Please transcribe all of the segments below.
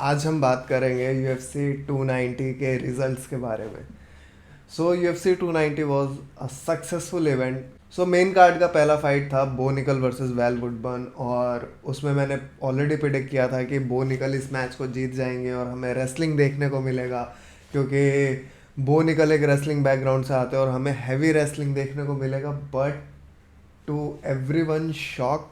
आज हम बात करेंगे UFC 290 के रिजल्ट्स के बारे में। सो UFC 290 was a successful event. So main card का पहला फाइट था बो निकल वर्सेस वैल वुडबर्न, और उसमें मैंने ऑलरेडी प्रिडिक्ट किया था कि बो निकल इस मैच को जीत जाएंगे और हमें रेसलिंग देखने को मिलेगा, क्योंकि बो निकल एक रेसलिंग बैकग्राउंड से आते हैं और हमें हैवी रेसलिंग देखने को मिलेगा। But to everyone shock,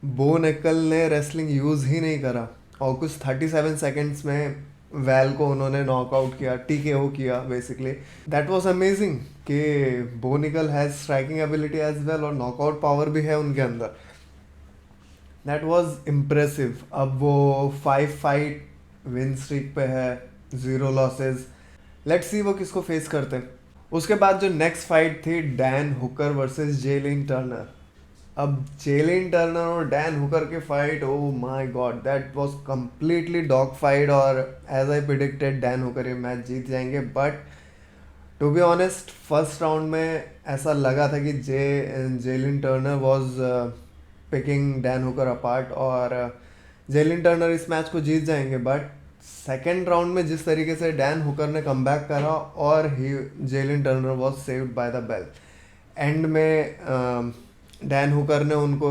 Bo Nickal ने रेसलिंग यूज़ ही नहीं करा और कुछ 37 सेकेंड्स में वैल को उन्होंने नॉकआउट किया, TKO किया बेसिकली। दैट वाज अमेजिंग कि Bo Nickal has striking ability as well और नॉकआउट पावर भी है उनके अंदर। That was impressive. अब वो 5 फाइट विन स्ट्रीक पे है, 0 लॉसेस। लेट्स सी वो किसको फेस करते हैं। उसके बाद जो नेक्स्ट फाइट थी Dan Hooker versus Jalin Turner. अब जेलिन टर्नर और डैन हुकर के fight, oh my god, that was completely dog fight, और as I predicted Dan Hooker ये मैच जीत जाएंगे। But to be honest, first round में ऐसा लगा था कि Jalin Turner was picking Dan Hooker apart और जेलिन टर्नर इस मैच को जीत जाएंगे। बट सेकेंड राउंड में जिस तरीके से डैन हुकर ने कमबैक करा और he Jalin Turner was saved by the bell. End में डैन हुकर ने उनको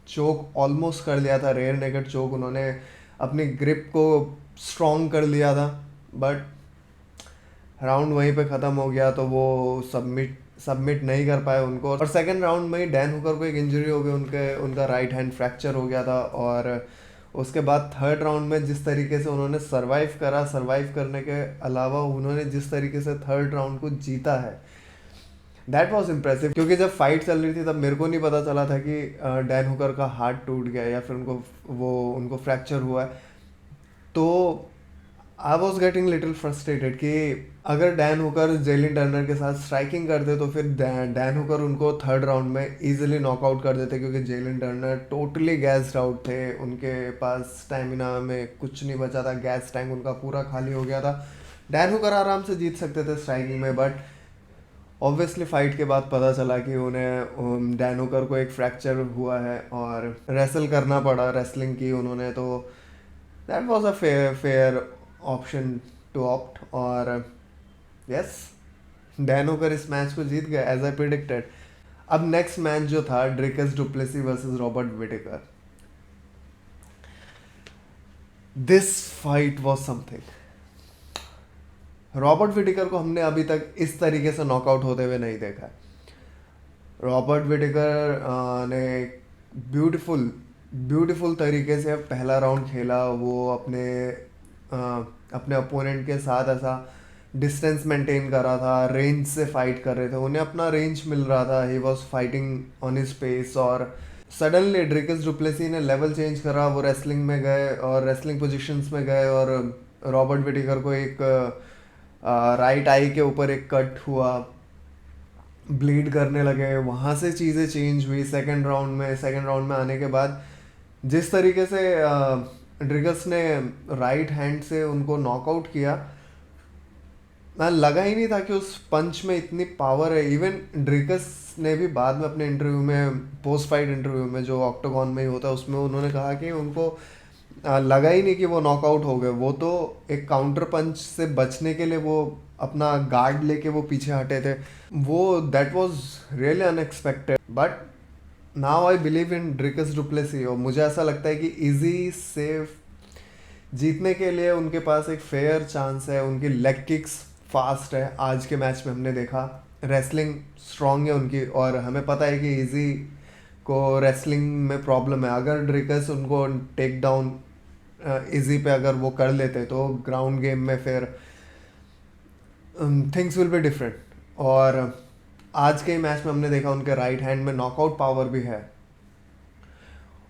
चोक ऑलमोस्ट कर लिया था, रेयर नेकेड चोक। उन्होंने अपनी ग्रिप को स्ट्रॉन्ग कर लिया था, बट राउंड वहीं पे ख़त्म हो गया, तो वो सबमिट नहीं कर पाए उनको। और सेकंड राउंड में ही डैन हुकर को एक इंजरी हो गई, उनका राइट हैंड फ्रैक्चर हो गया था। और उसके बाद थर्ड राउंड में जिस तरीके से उन्होंने सर्वाइव करने के अलावा उन्होंने जिस तरीके से थर्ड राउंड को जीता है, दैट वॉज इम्प्रेसिव। क्योंकि जब फाइट चल रही थी तब मेरे को नहीं पता चला था कि डैन हुकर का हार्ट टूट गया या फिर उनको फ्रैक्चर हुआ है। तो I was getting little frustrated कि अगर डैन हुकर जेलिन टर्नर के साथ स्ट्राइकिंग करते तो फिर डैन हुकर उनको थर्ड राउंड में इजीली नॉकआउट कर देते, क्योंकि जेलिन टर्नर टोटली गैस्ड आउट थे। उनके पास स्टेमिना में कुछ नहीं बचा था, गैस टैंक उनका पूरा खाली हो गया था। डैन हुकर आराम से जीत सकते थे स्ट्राइकिंग में, बट ऑब्वियसली फाइट के बाद पता चला कि उन्हें डैन हुकर को एक फ्रैक्चर हुआ है और रेसल करना पड़ा, रेसलिंग की उन्होंने। तो that was a fair option to opt, और यस, डैन हुकर इस मैच को जीत गया एज आई प्रिडिक्टेड। अब नेक्स्ट मैच जो था Dricus Du Plessis versus Robert Whittaker. This fight was something. Robert Whittaker को हमने अभी तक इस तरीके से नॉकआउट होते हुए नहीं देखा है। रॉबर्ट विटेकर ने ब्यूटीफुल तरीके से पहला राउंड खेला। वो अपने अपोनेंट के साथ ऐसा डिस्टेंस मेंटेन कर रहा था, रेंज से फाइट कर रहे थे, उन्हें अपना रेंज मिल रहा था। He was fighting on his pace, और सडनली ड्रिकस डुप्लेसी ने लेवल चेंज करा। वो रेसलिंग में गए और रेसलिंग पोजीशंस में गए, और रॉबर्ट विटेकर को एक राइट आई के ऊपर एक कट हुआ, ब्लीड करने लगे। वहाँ से चीज़ें चेंज हुई सेकंड राउंड में आने के बाद। जिस तरीके से ड्रिगस ने राइट हैंड से उनको नॉकआउट किया, मैं लगा ही नहीं था कि उस पंच में इतनी पावर है। इवन ड्रिगस ने भी बाद में अपने इंटरव्यू में, पोस्ट फाइट इंटरव्यू में जो ऑक्टागन में ही होता है, उसमें उन्होंने कहा कि उनको लगा ही नहीं कि वो नॉकआउट हो गए। वो तो एक काउंटर पंच से बचने के लिए वो अपना गार्ड लेके वो पीछे हटे थे। वो that was really unexpected. But now I believe in Dricus du Plessis, और मुझे ऐसा लगता है कि इजी सेफ जीतने के लिए उनके पास एक फेयर चांस है। उनकी लेग किक्स फास्ट है, आज के मैच में हमने देखा। रेसलिंग स्ट्रांग है उनकी, और हमें पता है कि इजी को रेसलिंग में प्रॉब्लम है। अगर ड्रिकस उनको टेक डाउन इजी पे अगर वो कर लेते तो ग्राउंड गेम में फिर थिंग्स विल बी डिफरेंट। और आज के मैच में हमने देखा उनके राइट हैंड में नॉकआउट पावर भी है,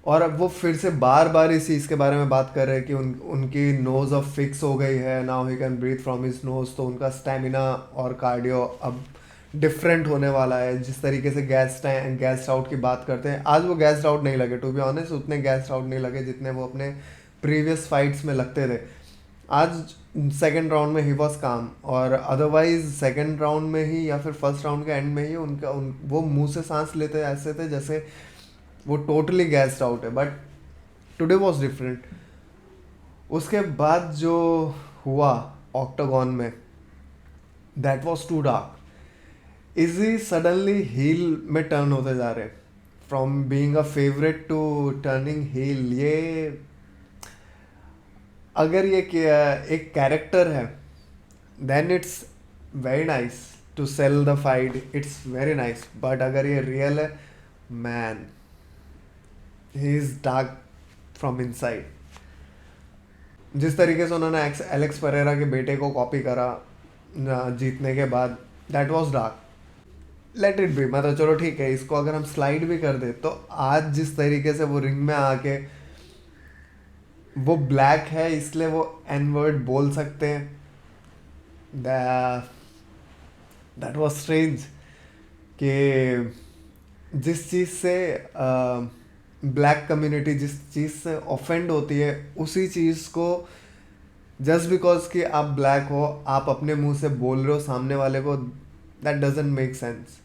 और अब वो फिर से बार इस चीज़ के बारे में बात कर रहे हैं कि उनकी नोज़ अब फिक्स हो गई है, now he can breathe from his nose. तो उनका स्टेमिना और कार्डियो अब डिफरेंट होने वाला है। जिस तरीके से गैस आउट की बात करते हैं, आज वो गैस आउट नहीं लगे, टू बी ऑनेस्ट उतने गैस आउट नहीं लगे जितने वो अपने प्रीवियस फाइट्स में लगते थे। आज सेकंड राउंड में ही वॉज काम, और अदरवाइज सेकंड राउंड में ही या फिर फर्स्ट राउंड के एंड में ही वो मुंह से सांस लेते ऐसे थे जैसे वो टोटली गैस्ड आउट है। But today was different. उसके बाद जो हुआ ऑक्टागन में, that was too dark. Izzy suddenly heel में टर्न होते जा रहे, from being a favourite to turning heel. ये अगर ये एक कैरेक्टर है, then it's very nice to sell the fight, it's very nice. But अगर ये रियल है, man, he is dark from inside. जिस तरीके से उन्होंने एलेक्स परेरा के बेटे को कॉपी करा जीतने के बाद, that was dark. Let it be, मतलब चलो ठीक है, इसको अगर हम स्लाइड भी कर दे, तो आज जिस तरीके से वो रिंग में आके, वो ब्लैक है इसलिए वो एन वर्ड बोल सकते हैं, दैट वाज स्ट्रेंज। कि जिस चीज़ से ब्लैक कम्युनिटी जिस चीज़ से ऑफेंड होती है, उसी चीज़ को जस्ट बिकॉज कि आप ब्लैक हो, आप अपने मुंह से बोल रहे हो सामने वाले को, that doesn't make sense.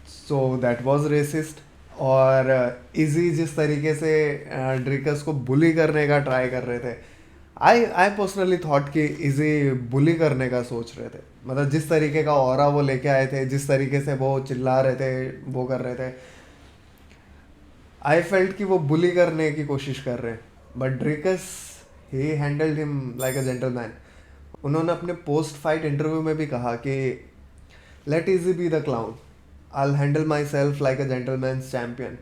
So that was racist. और इजी जिस तरीके से ड्रिकस को बुली करने का ट्राई कर रहे थे, आई पर्सनली थॉट कि इजी बुली करने का सोच रहे थे। मतलब जिस तरीके का ऑरा वो लेके आए थे, जिस तरीके से वो चिल्ला रहे थे, वो कर रहे थे, आई फेल्ट कि वो बुली करने की कोशिश कर रहे हैं। But Dricus, he handled him like a gentleman. उन्होंने अपने पोस्ट फाइट इंटरव्यू में भी कहा कि let Izzy be the clown, I handle myself like a gentleman champion.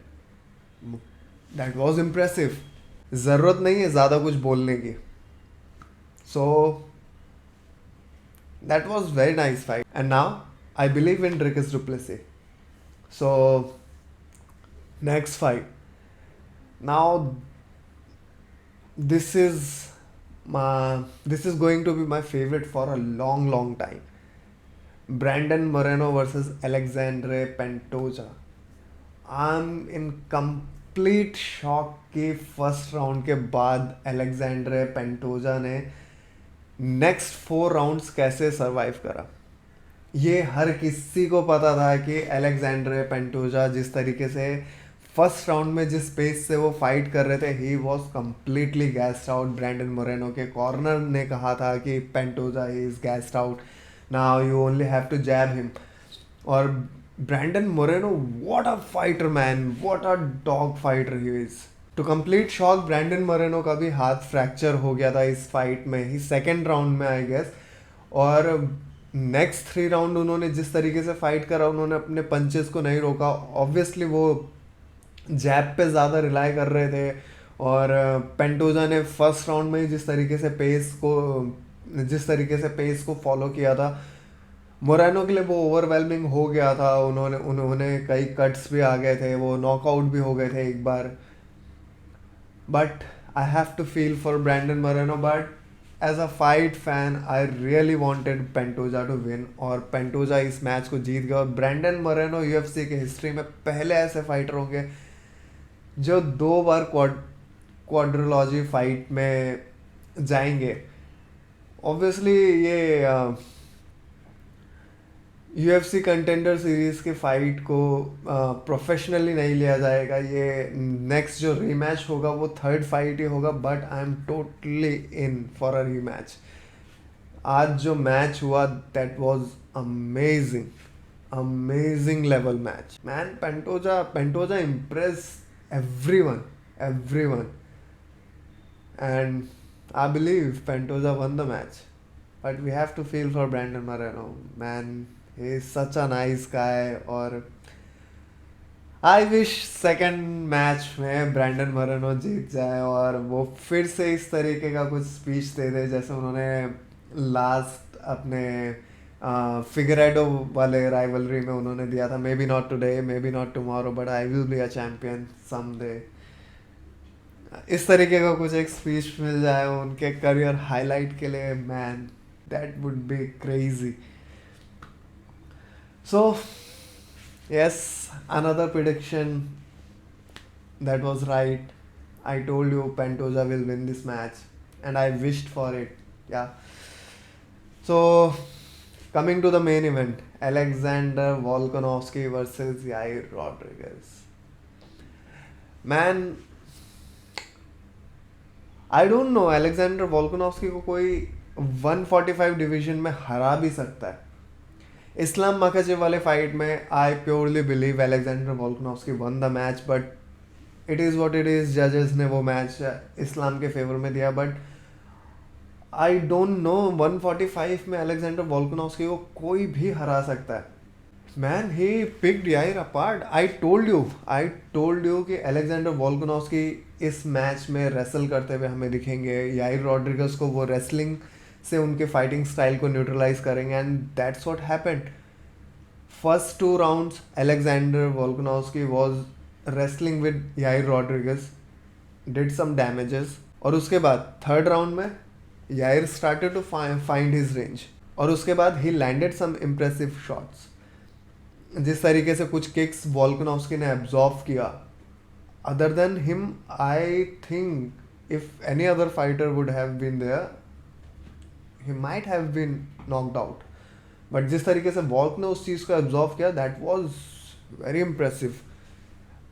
That was impressive. ज़रूरत नहीं है ज़्यादा कुछ बोलने की। So that was very nice fight, and now I believe in Dricus du Plessis. So next fight, now this is this is going to be my favorite for a long time. Brandon Moreno versus Alexandre Pantoja. I'm in complete shock कि first round के बाद अलेक्जेंड्रे Pantoja ने next 4 rounds कैसे survive करा। ये हर किसी को पता था कि अलेक्जेंड्रे पेंटोजा जिस तरीके से फर्स्ट राउंड में जिस पेस से वो फाइट कर रहे थे, he was completely gassed out. Brandon Moreno के कॉर्नर ने कहा था कि Pantoja he is gassed out, now you only have to jab him. और Brandon Moreno, what a fighter man, what a dog fighter he is. To complete shock, Brandon Moreno का भी हाथ fracture हो गया था इस फाइट में ही, second round में आई गेस। और नेक्स्ट 3 राउंड उन्होंने जिस तरीके से फाइट करा, उन्होंने अपने पंचेस को नहीं रोका। ऑब्वियसली वो जैब पे ज़्यादा रिलाई कर रहे थे। और पेंटोजा ने फर्स्ट राउंड में ही जिस तरीके से पेस को फॉलो किया था, मोरानो के लिए वो ओवरवेलमिंग हो गया था। उन्होंने उन्होंने कई कट्स भी आ गए थे, वो नॉकआउट भी हो गए थे एक बार। But I have to feel for Brandon Moreno, but as a fight fan I really wanted Pantoja to win, और पेंटोजा इस मैच को जीत गया। और ब्रैंडन मोरेनो यूएफसी के हिस्ट्री में पहले ऐसे फाइटर होंगे जो 2 बार क्वाड्रोलॉजी फाइट में जाएंगे। ऑब्वियसली ये यूएफसी कंटेंडर सीरीज के फाइट को प्रोफेशनली नहीं लिया जाएगा। ये नेक्स्ट जो रीमैच होगा वो थर्ड फाइट ही होगा, but I am totally in for a rematch. आज जो मैच हुआ, that was amazing, amazing level match. Man, Pantoja impress everyone, and I believe Pantoja won the match. But we have to feel for Brandon Moreno, man, he is such a nice guy। और I wish second match में Brandon Moreno जीत जाए और वो फिर से इस तरीके का कुछ स्पीच दे दे जैसे उन्होंने लास्ट अपने फिगरेडो वाले राइवलरी में उन्होंने दिया था। May be not today, may be not tomorrow, but I will be a champion someday. इस तरीके का कुछ एक स्पीच मिल जाए उनके करियर हाईलाइट के लिए, man, that would be crazy. So yes, another prediction that was right. I told you Pantoja will win this match, and I wished for it. Yeah. So, coming to the main event, Alexander Volkanovski versus Yair Rodriguez. Man, I don't know, Alexander Volkanovski को कोई 145 division में हरा भी सकता है। Islam Makhachev वाले fight में I purely believe Alexander Volkanovski won the match, but it is what it is. जजेस ने वो मैच इस्लाम के फेवर में दिया, बट आई डोंट नो 145 में अलेक्जेंडर वोल्कानोव्स्की को कोई भी हरा सकता है। Man he picked Yair apart. I told you कि अलेक्जेंडर वोल्कानोव्स्की इस मैच में रेसल करते हुए हमें दिखेंगे। याइर रॉड्रिगस को वो रेसलिंग से उनके फाइटिंग स्टाइल को न्यूट्रलाइज करेंगे, and that's what happened. First 2 rounds Alexander Volkanovski was wrestling with Yair Rodriguez, did some damages, और उसके बाद थर्ड राउंड में Yair started to find his range, और उसके बाद he landed some impressive shots. जिस तरीके से कुछ किक्स वोल्कानोव्स्की ने एब्जॉर्व किया, other than him I think if any other fighter would have been there, he might have been knocked out. But जिस तरीके से वॉल्क ने उस चीज़ को एब्जॉर्व किया, that was very impressive.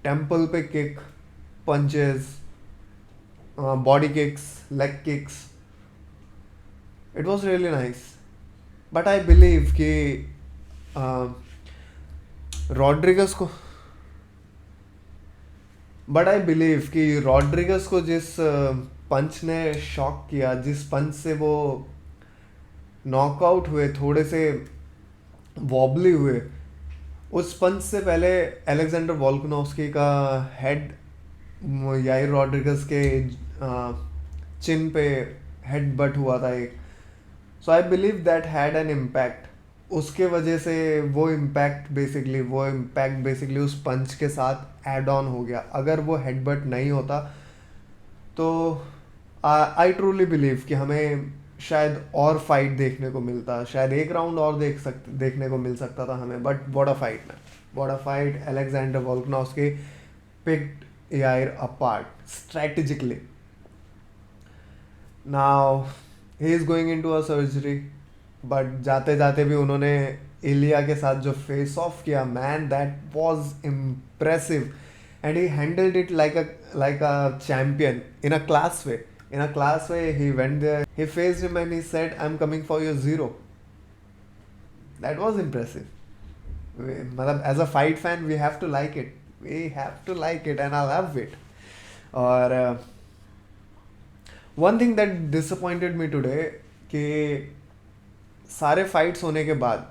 Temple पे kick, punches, body kicks, leg kicks, it was really nice. But I believe कि Rodriguez को बट आई बिलीव कि रॉड्रिगस को जिस पंच ने शॉक किया, जिस पंच से वो नॉकआउट हुए, थोड़े से वॉबली हुए, उस पंच से पहले अलेक्जेंडर वोल्कानोव्स्की का हेड याइर रॉड्रिगस के चिन पे हेड बट हुआ था एक। So I believe that had an impact. उसके वजह से वो इम्पैक्ट बेसिकली उस पंच के साथ ऐड ऑन हो गया। अगर वो हेडबट नहीं होता तो आई ट्रूली बिलीव कि हमें शायद और फाइट देखने को मिलता, शायद एक राउंड और देखने को मिल सकता था हमें। But what a fight man, what a fight. Alexander Volkanovski picked Yair apart strategically. Now he is going into a surgery, but जाते जाते भी उन्होंने इलिया के साथ जो फेस ऑफ किया, man that was impressive, and he handled it like a champion in a class way. He went there, he faced him and he said, I am coming for your zero. That was impressive. मतलब as a fight fan we have to like it and I love it. और one thing that disappointed me today कि सारे fights होने के बाद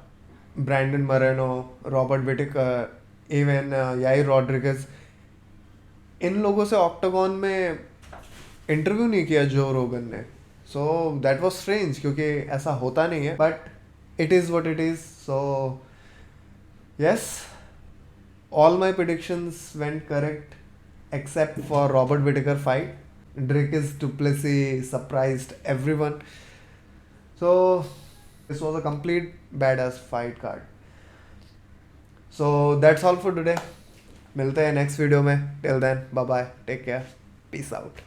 Brandon Moreno, Robert Whittaker, even Yair Rodriguez, इन लोगों से ऑक्टागन में इंटरव्यू नहीं किया जो रोगन ने। सो दैट वाज स्ट्रेंज, क्योंकि ऐसा होता नहीं है, but it is what it is. So yes, all my predictions went correct except for Robert Whittaker fight. Dricus du Plessis surprised everyone. So this was a complete badass fight card. So that's all for today. मिलते हैं next video में. Till then, bye bye, take care, peace out.